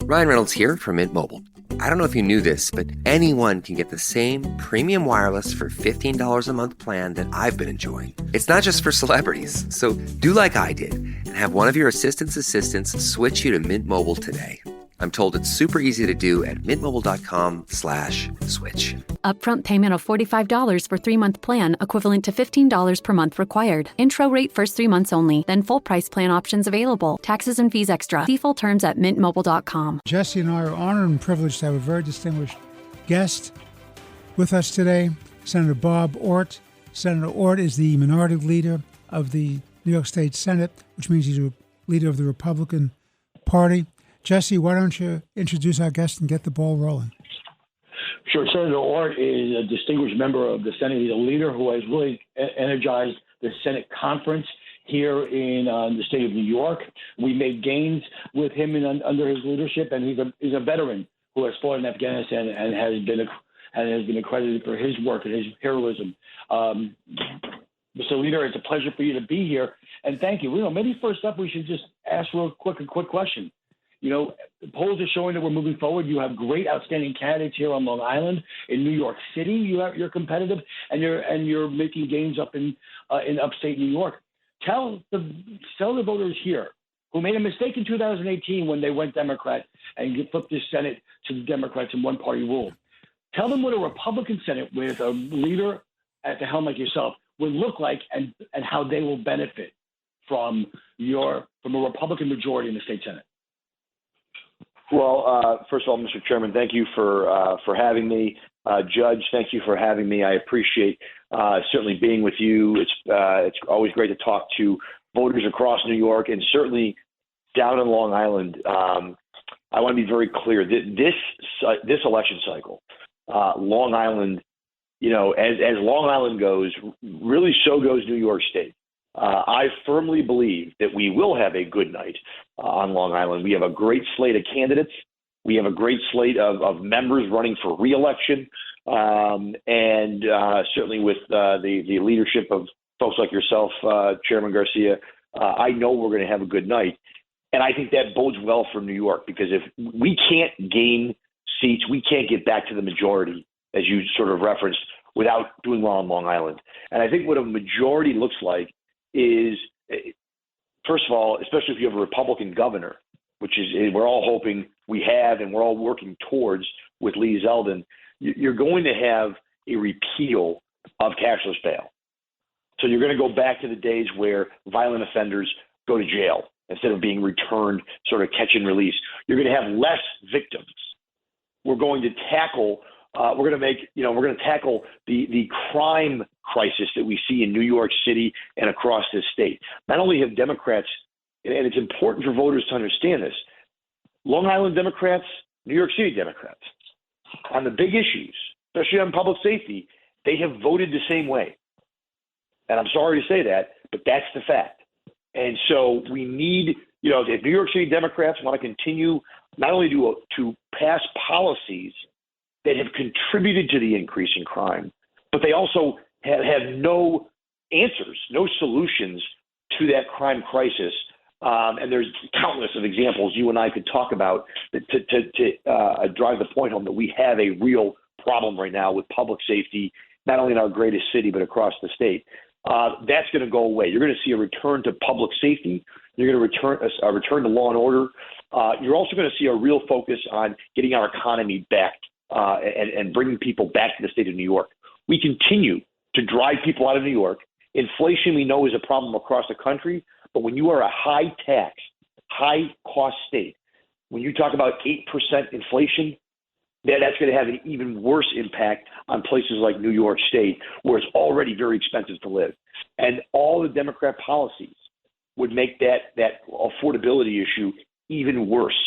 Ryan Reynolds here from Mint Mobile. I don't know if you knew this, but anyone can get the same premium wireless for $15 a month plan that I've been enjoying. It's not just for celebrities. So do like I did and have one of your assistants switch you to Mint Mobile today. I'm told it's super easy to do at mintmobile.com/switch. Upfront payment of $45 for 3-month plan, equivalent to $15 per month required. Intro rate first 3 months only, then full price plan options available. Taxes and fees extra. See full terms at mintmobile.com. Jesse and I are honored and privileged to have a very distinguished guest with us today, Senator Bob Ortt. Senator Ortt is the minority leader of the New York State Senate, which means he's a leader of the Republican Party. Jesse, why don't you introduce our guest and get the ball rolling? Sure. Senator Ortt is a distinguished member of the Senate. He's a leader who has really energized the Senate conference here in the state of New York. We made gains with him under his leadership, and he's a veteran who has fought in Afghanistan and has been accredited for his work and his heroism. Mr. Leader, it's a pleasure for you to be here, and thank you. Maybe first up, we should just ask a quick question. The polls are showing that we're moving forward. You have great, outstanding candidates here on Long Island. In New York City, you're competitive, and you're making gains up in upstate New York. Tell the voters here who made a mistake in 2018 when they went Democrat and flipped the Senate to the Democrats in one-party rule. Tell them what a Republican Senate with a leader at the helm like yourself would look like, and how they will benefit from a Republican majority in the state Senate. Well, first of all, Mr. Chairman, thank you for having me. Judge, thank you for having me. I appreciate certainly being with you. It's always great to talk to voters across New York, and certainly down in Long Island. I want to be very clear that this election cycle, Long Island, as Long Island goes, really so goes New York State. I firmly believe that we will have a good night on Long Island. We have a great slate of candidates. We have a great slate of members running for re-election. And certainly with the leadership of folks like yourself, Chairman Garcia, I know we're going to have a good night. And I think that bodes well for New York, because if we can't gain seats, we can't get back to the majority, as you sort of referenced, without doing well on Long Island. And I think what a majority looks like is, first of all, especially if you have a Republican governor, which is we're all hoping we have and we're all working towards with Lee Zeldin, you're going to have a repeal of cashless bail. So you're going to go back to the days where violent offenders go to jail instead of being returned, sort of catch and release. You're going to have less victims. We're going to tackle we're going to tackle the crime crisis that we see in New York City and across this state. Not only have Democrats, and it's important for voters to understand this, Long Island Democrats, New York City Democrats, on the big issues, especially on public safety, they have voted the same way. And I'm sorry to say that, but that's the fact. And so we need, if New York City Democrats want to continue not only to pass policies that have contributed to the increase in crime, but they also have no answers, no solutions to that crime crisis. And there's countless of examples you and I could talk about to drive the point home that we have a real problem right now with public safety, not only in our greatest city, but across the state. That's going to go away. You're going to see a return to public safety. You're going to return to law and order. You're also going to see a real focus on getting our economy back and bringing people back to the state of New York. We continue to drive people out of New York. Inflation, we know, is a problem across the country. But when you are a high tax, high cost state, when you talk about 8% inflation, that's going to have an even worse impact on places like New York State, where it's already very expensive to live. And all the Democrat policies would make that affordability issue even worse.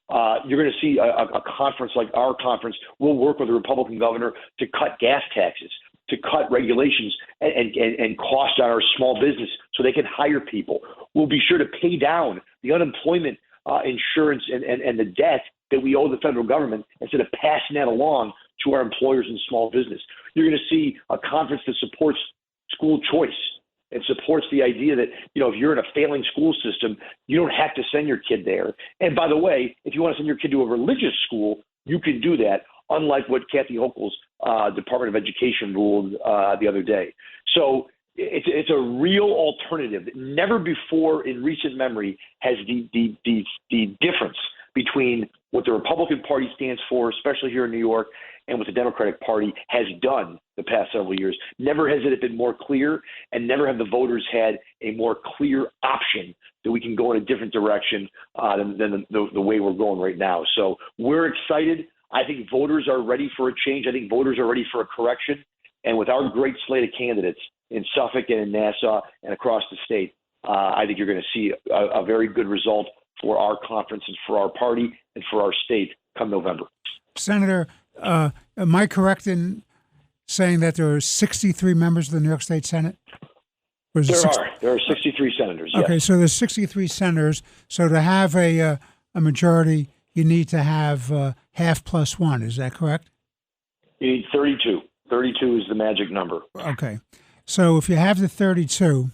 You're going to see a conference like our conference. We'll work with the Republican governor to cut gas taxes, to cut regulations and costs on our small business so they can hire people. We'll be sure to pay down the unemployment insurance and the debt that we owe the federal government instead of passing that along to our employers and small business. You're going to see a conference that supports school choice. and supports the idea that, if you're in a failing school system, you don't have to send your kid there. And by the way, if you want to send your kid to a religious school, you can do that, unlike what Kathy Hochul's Department of Education ruled the other day. So it's a real alternative. Never before in recent memory has the difference between what the Republican Party stands for, especially here in New York, and what the Democratic Party has done the past several years. Never has it been more clear, and never have the voters had a more clear option that we can go in a different direction than the way we're going right now. So we're excited. I think voters are ready for a change. I think voters are ready for a correction. And with our great slate of candidates in Suffolk and in Nassau and across the state, I think you're going to see a very good result for our conference and for our party and for our state come November. Senator, am I correct in saying that there are 63 members of the New York State Senate? There are 63 senators. Okay, yes. so there's 63 senators. So to have a majority, you need to have half plus one. Is that correct? You need 32. 32 is the magic number. Okay. So if you have the 32,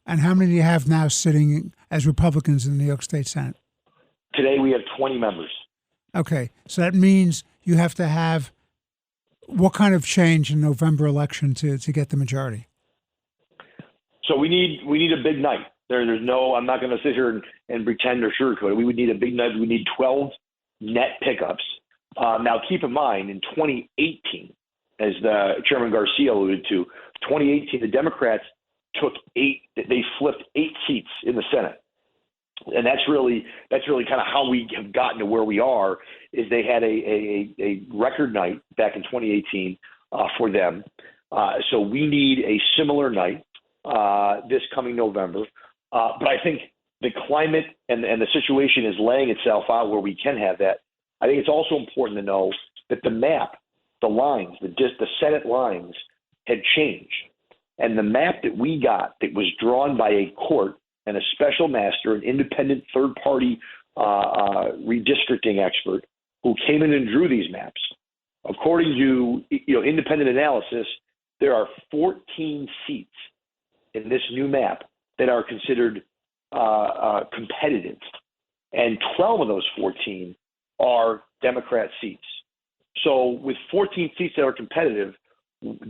and how many do you have now sitting as Republicans in the New York State Senate? Today we have 20 members. Okay. So that means you have to have what kind of change in November election to get the majority? So we need a big night. There's no, I'm not going to sit here and pretend or sugarcoat it. We would need a big night. We need 12 net pickups. Now, keep in mind, in 2018, as the Chairman Garcia alluded to, 2018, the Democrats they flipped 8 seats in the Senate. And that's really kind of how we have gotten to where we are, is they had a record night back in 2018 for them. So we need a similar night this coming November. But I think the climate and the situation is laying itself out where we can have that. I think it's also important to know that the map, the lines, the Senate lines had changed. And the map that we got that was drawn by a court and a special master, an independent third-party redistricting expert who came in and drew these maps, according to independent analysis, there are 14 seats in this new map that are considered competitive, and 12 of those 14 are Democrat seats. So with 14 seats that are competitive,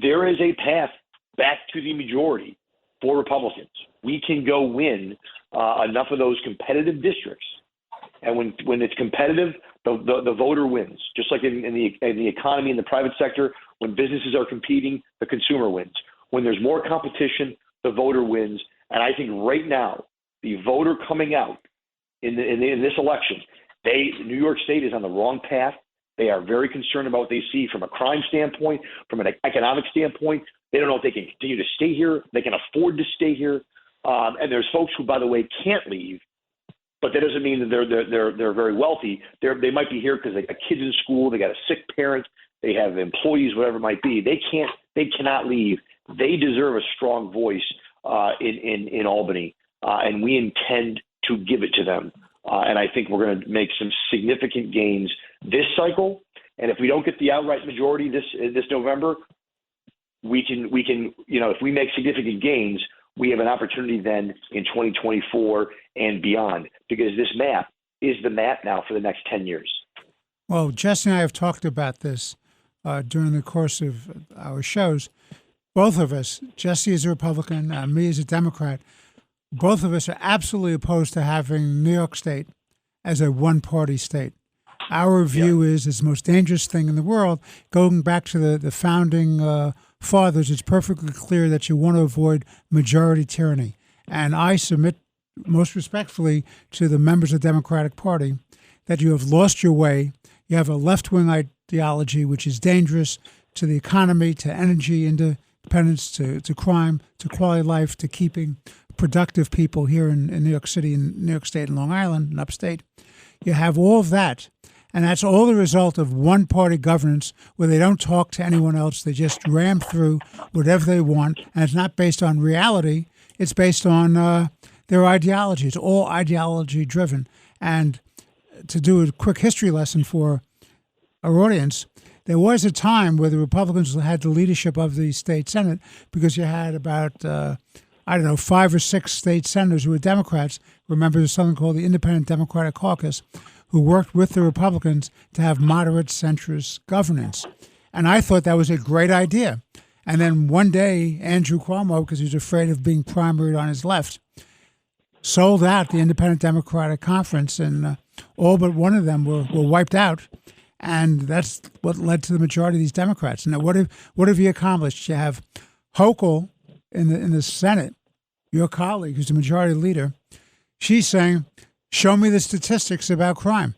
there is a path back to the majority for Republicans. We can go win enough of those competitive districts, and when it's competitive, the voter wins. Just like in the economy, in the private sector, when businesses are competing, the consumer wins. When there's more competition, the voter wins. And I think right now, the voter coming out in this election, New York State is on the wrong path. They are very concerned about what they see from a crime standpoint, from an economic standpoint. They don't know if they can continue to stay here. They can afford to stay here. And there's folks who, by the way, can't leave, but that doesn't mean that they're very wealthy. They might be here because they got kids in school, they got a sick parent, they have employees, whatever it might be. They cannot leave. They deserve a strong voice in Albany, and we intend to give it to them. And I think we're going to make some significant gains this cycle. And if we don't get the outright majority this November, we can if we make significant gains, we have an opportunity then in 2024 and beyond, because this map is the map now for the next 10 years. Well, Jesse and I have talked about this during the course of our shows. Both of us, Jesse is a Republican, me as a Democrat, both of us are absolutely opposed to having New York State as a one-party state. Our view is it's the most dangerous thing in the world. Going back to the founding fathers, it's perfectly clear that you want to avoid majority tyranny. And I submit most respectfully to the members of the Democratic Party that you have lost your way. You have a left-wing ideology, which is dangerous to the economy, to energy independence, to crime, to quality of life, to keeping productive people here in New York City, and New York State, and Long Island, and upstate. You have all of that. And that's all the result of one-party governance where they don't talk to anyone else. They just ram through whatever they want. And it's not based on reality. It's based on their ideology. It's all ideology-driven. And to do a quick history lesson for our audience, there was a time where the Republicans had the leadership of the state Senate because you had about I don't know, 5 or 6 state senators who were Democrats, were members of something called the Independent Democratic Caucus, who worked with the Republicans to have moderate centrist governance. And I thought that was a great idea. And then one day, Andrew Cuomo, because he was afraid of being primaried on his left, sold out the Independent Democratic Conference, and all but one of them were wiped out. And that's what led to the majority of these Democrats. Now, what have you accomplished? You have Hochul in the Senate, your colleague, who's the majority leader. She's saying, show me the statistics about crime.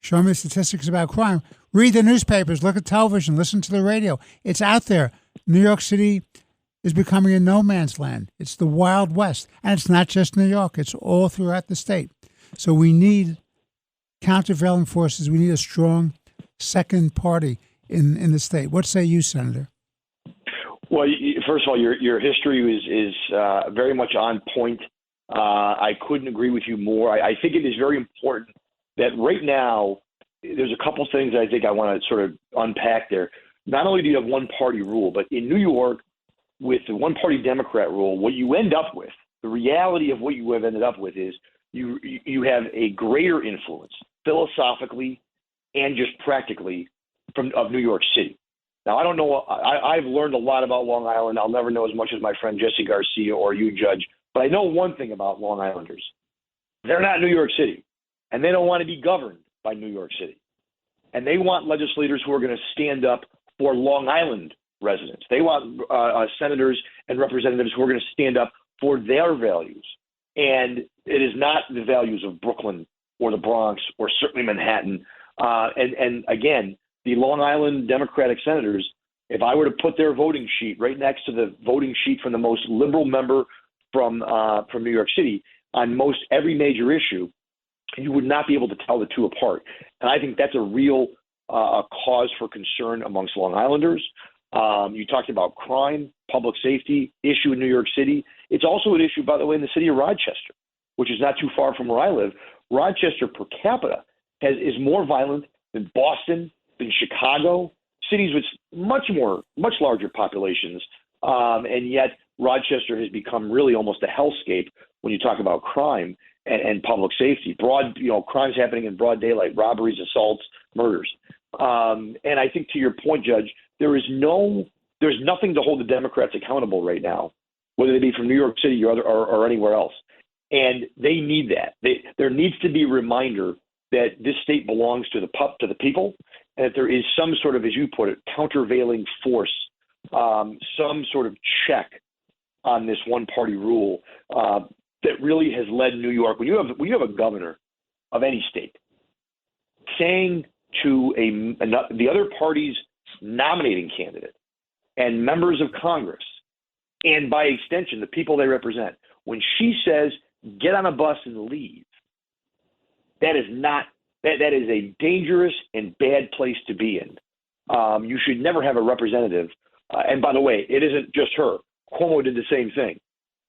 Show me the statistics about crime. Read the newspapers, look at television, listen to the radio. It's out there. New York City is becoming a no man's land. It's the Wild West. And it's not just New York. It's all throughout the state. So we need countervailing forces. We need a strong second party in the state. What say you, Senator? Well, first of all, your history is very much on point. I couldn't agree with you more. I think it is very important that right now there's a couple things I think I want to sort of unpack there. Not only do you have one-party rule, but in New York, with the one-party Democrat rule, what you end up with, the reality of what you have ended up with is you have a greater influence philosophically and just practically of New York City. Now, I don't know. I've learned a lot about Long Island. I'll never know as much as my friend Jesse Garcia or you, Judge. But I know one thing about Long Islanders. They're not New York City, and they don't want to be governed by New York City. And they want legislators who are going to stand up for Long Island residents. They want senators and representatives who are going to stand up for their values. And it is not the values of Brooklyn or the Bronx or certainly Manhattan. And again, the Long Island Democratic senators, if I were to put their voting sheet right next to the voting sheet from the most liberal member from New York City on most every major issue, you would not be able to tell the two apart. And I think that's a real cause for concern amongst Long Islanders. You talked about crime, public safety issue in New York City. It's also an issue, by the way, in the city of Rochester, which is not too far from where I live. Rochester per capita is more violent than Boston, than Chicago, cities with much larger populations. And yet Rochester has become really almost a hellscape when you talk about crime and public safety. Crimes happening in broad daylight, robberies, assaults, murders. And I think to your point, Judge, there's nothing to hold the Democrats accountable right now, whether they be from New York City or anywhere else. And they need that. There needs to be a reminder that this state belongs to the people, and that there is some sort of, as you put it, countervailing force, some sort of check on this one-party rule that really has led New York. When you have a governor of any state saying to the other party's nominating candidate and members of Congress, and by extension the people they represent, when she says get on a bus and leave, that is a dangerous and bad place to be in. You should never have a representative. And by the way, it isn't just her. Cuomo did the same thing.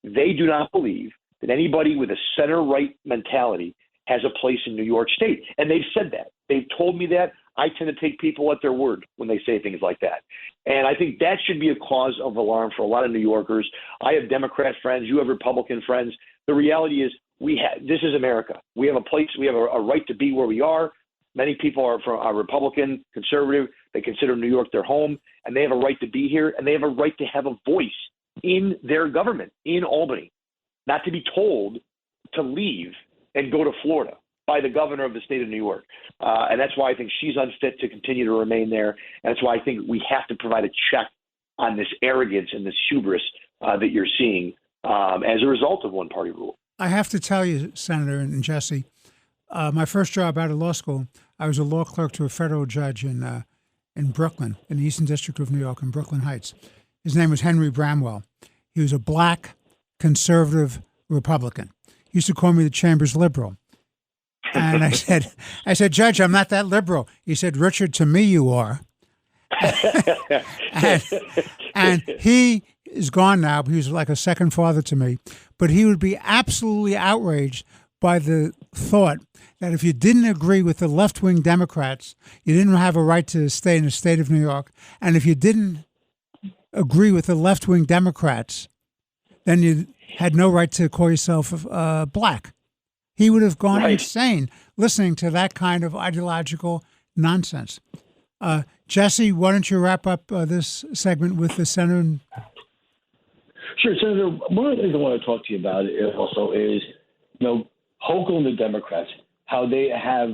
They do not believe that anybody with a center-right mentality has a place in New York State. And they've said that. They've told me that. I tend to take people at their word when they say things like that. And I think that should be a cause of alarm for a lot of New Yorkers. I have Democrat friends. You have Republican friends. The reality is this is America. We have a place. We have a right to be where we are. Many people are Republican, conservative. They consider New York their home, and they have a right to be here, and they have a right to have a voice in their government in Albany, not to be told to leave and go to Florida by the governor of the state of New York. And that's why I think she's unfit to continue to remain there. And that's why I think we have to provide a check on this arrogance and this hubris that you're seeing as a result of one-party rule. I have to tell you, Senator and Jesse, my first job out of law school, I was a law clerk to a federal judge in Brooklyn, in the Eastern District of New York, in Brooklyn Heights. His name was Henry Bramwell. He was a black conservative Republican. He used to call me the Chamber's liberal. And I said, Judge, I'm not that liberal. He said, Richard, to me you are. and he is gone now. He was like a second father to me. But he would be absolutely outraged by the thought that if you didn't agree with the left-wing Democrats, you didn't have a right to stay in the state of New York. And if you didn't agree with the left-wing Democrats, then had no right to call yourself black. He would have gone insane listening to that kind of ideological nonsense. Jesse, why don't you wrap up this segment with the senator? Sure, Senator. One of the things I want to talk to you about also is, Hochul and the Democrats, how they have,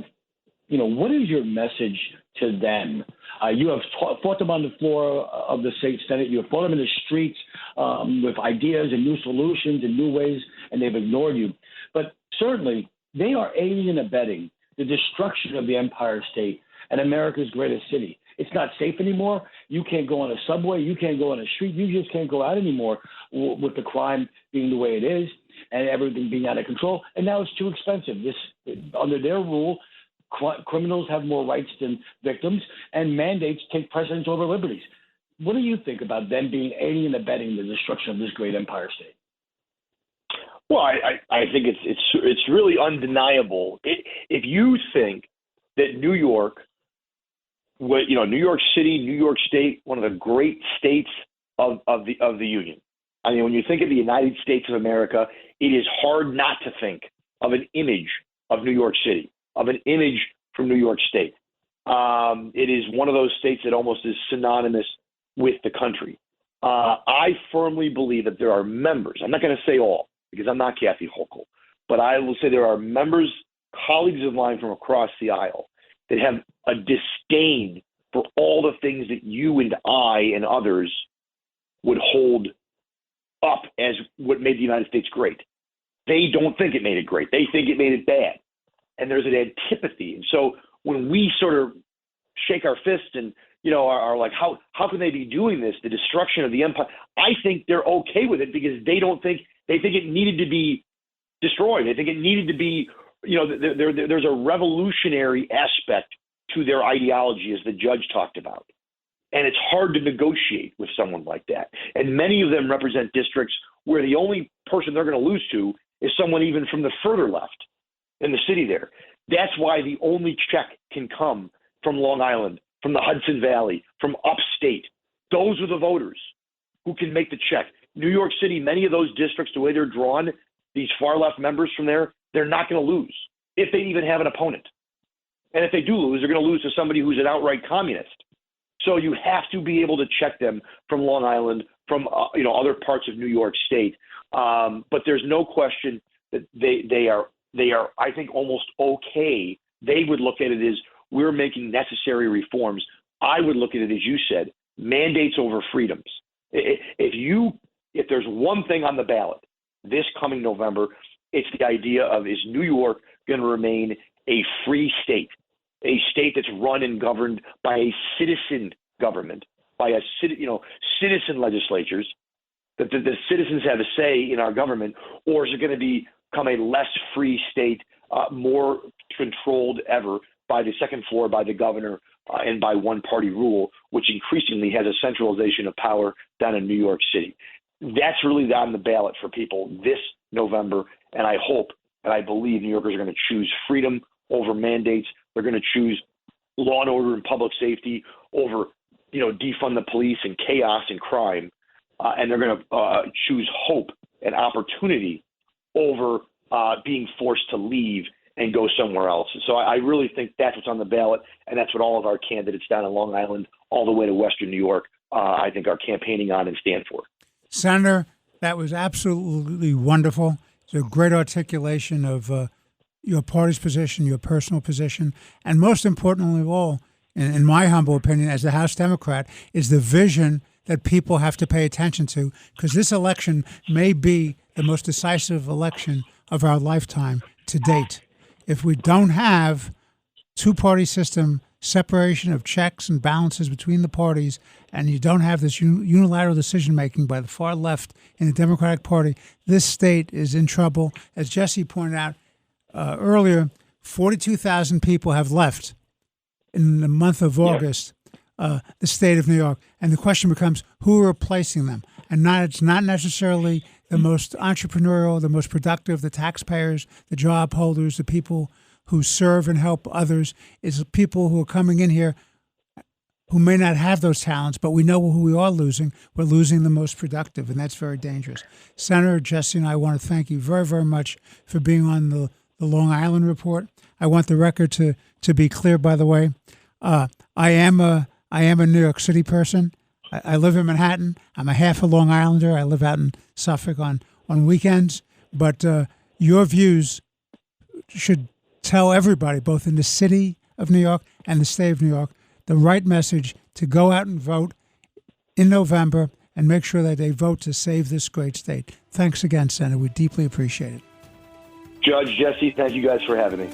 what is your message to them? You have fought them on the floor of the state Senate. You have fought them in the streets with ideas and new solutions and new ways, and they've ignored you. But certainly, they are aiding and abetting the destruction of the Empire State and America's greatest city. It's not safe anymore. You can't go on a subway. You can't go on a street. You just can't go out anymore with the crime being the way it is and everything being out of control. And now it's too expensive. Under their rule, criminals have more rights than victims, and mandates take precedence over liberties. What do you think about them being aiding and abetting the destruction of this great Empire State? Well, I think it's really undeniable. If you think that New York, New York City, New York State, one of the great states of the Union. I mean, when you think of the United States of America, it is hard not to think of an image of New York City, of an image from New York State. It is one of those states that almost is synonymous with the country. I firmly believe that there are members, I'm not going to say all, because I'm not Kathy Hochul, but I will say there are members, colleagues of mine from across the aisle that have a disdain for all the things that you and I and others would hold up as what made the United States great. They don't think it made it great. They think it made it bad. And there's an antipathy. And so when we sort of shake our fists and, are like, how can they be doing this, the destruction of the empire? I think they're okay with it because they think it needed to be destroyed. They think it needed to be, there's a revolutionary aspect to their ideology, as the judge talked about. And it's hard to negotiate with someone like that. And many of them represent districts where the only person they're going to lose to is someone even from the further left in the city there. That's why the only check can come from Long Island, from the Hudson Valley, from upstate. Those are the voters who can make the check. New York City, many of those districts, the way they're drawn, these far left members from there, they're not going to lose if they even have an opponent. And if they do lose, they're going to lose to somebody who's an outright communist. So you have to be able to check them from Long Island, from other parts of New York State. But there's no question that they are, I think, almost okay. They would look at it as we're making necessary reforms. I would look at it, as you said, mandates over freedoms. If there's one thing on the ballot this coming November, it's the idea of, is New York going to remain a free state, a state that's run and governed by a citizen government, by citizen legislatures, that the citizens have a say in our government, or is it going to become a less free state, more controlled ever by the second floor, by the governor, and by one-party rule, which increasingly has a centralization of power down in New York City? That's really on the ballot for people this November, and I hope and I believe New Yorkers are going to choose freedom over mandates. They're going to choose law and order and public safety over, defund the police and chaos and crime, and they're going to choose hope and opportunity over being forced to leave and go somewhere else. So I really think that's what's on the ballot, and that's what all of our candidates down in Long Island, all the way to Western New York, I think are campaigning on and stand for. Senator, that was absolutely wonderful. It's a great articulation of your party's position, your personal position, and most importantly of all, in my humble opinion, as the House Democrat, is the vision that people have to pay attention to, because this election may be the most decisive election of our lifetime to date. If we don't have two-party system, separation of checks and balances between the parties, and you don't have this unilateral decision-making by the far left in the Democratic Party, this state is in trouble. As Jesse pointed out earlier, 42,000 people have left in the month of August, the state of New York. And the question becomes, who are replacing them? And it's not necessarily the most entrepreneurial, the most productive, the taxpayers, the job holders, the people who serve and help others. It's people who are coming in here who may not have those talents, but we know who we are losing. We're losing the most productive, and that's very dangerous. Senator Jesse and I want to thank you very, very much for being on the Long Island Report. I want the record to be clear, by the way. I am a New York City person. I live in Manhattan. I'm a half a Long Islander. I live out in Suffolk on weekends. But your views should tell everybody, both in the city of New York and the state of New York, the right message to go out and vote in November and make sure that they vote to save this great state. Thanks again, Senator. We deeply appreciate it. Judge, Jesse, thank you guys for having me.